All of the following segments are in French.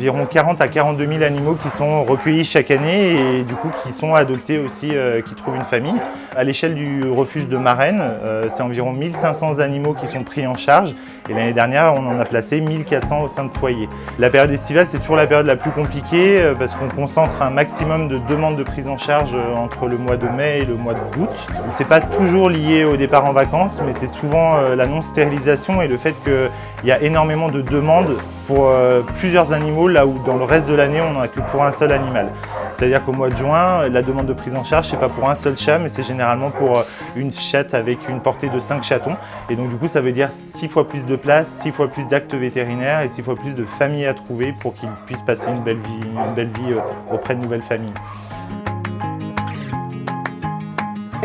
environ 40 à 42 000 animaux qui sont recueillis chaque année et du coup qui sont adoptés aussi, qui trouvent une famille. À l'échelle du refuge de Marennes, c'est environ 1500 animaux qui sont pris en charge et l'année dernière on en a placé 1400 au sein de foyers. La période estivale c'est toujours la période la plus compliquée parce qu'on concentre un maximum de demandes de prise en charge entre le mois de mai et le mois d'août. C'est pas toujours lié au départ en vacances mais c'est souvent la non-stérilisation et le fait qu'il y a énormément de demandes pour plusieurs animaux là où dans le reste de l'année on n'en a que pour un seul animal. C'est-à-dire qu'au mois de juin, la demande de prise en charge, c'est pas pour un seul chat, mais c'est généralement pour une chatte avec une portée de 5 chatons. Et donc du coup, ça veut dire 6 fois plus de place, 6 fois plus d'actes vétérinaires et 6 fois plus de familles à trouver pour qu'ils puissent passer une belle vie auprès de nouvelles familles.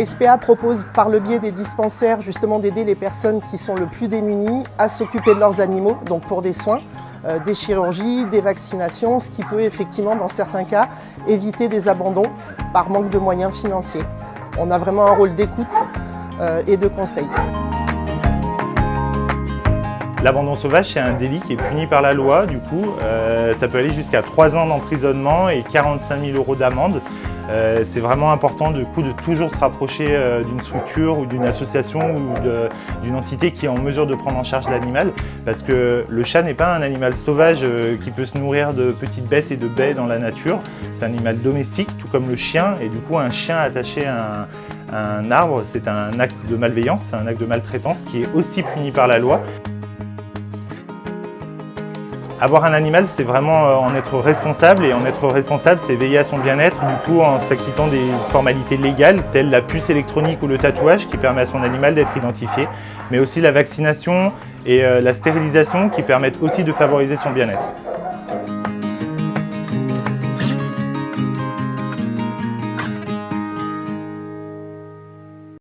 SPA propose par le biais des dispensaires justement d'aider les personnes qui sont le plus démunies à s'occuper de leurs animaux, donc pour des soins, des chirurgies, des vaccinations, ce qui peut effectivement dans certains cas éviter des abandons par manque de moyens financiers. On a vraiment un rôle d'écoute et de conseil. L'abandon sauvage, c'est un délit qui est puni par la loi, du coup, ça peut aller jusqu'à 3 ans d'emprisonnement et 45 000 € d'amende. C'est vraiment important de toujours se rapprocher d'une structure ou d'une association ou d'une entité qui est en mesure de prendre en charge l'animal parce que le chat n'est pas un animal sauvage qui peut se nourrir de petites bêtes et de baies dans la nature. C'est un animal domestique tout comme le chien et du coup un chien attaché à un arbre c'est un acte de malveillance, c'est un acte de maltraitance qui est aussi puni par la loi. Avoir un animal, c'est vraiment en être responsable et en être responsable, c'est veiller à son bien-être, du coup en s'acquittant des formalités légales telles la puce électronique ou le tatouage qui permet à son animal d'être identifié, mais aussi la vaccination et la stérilisation qui permettent aussi de favoriser son bien-être.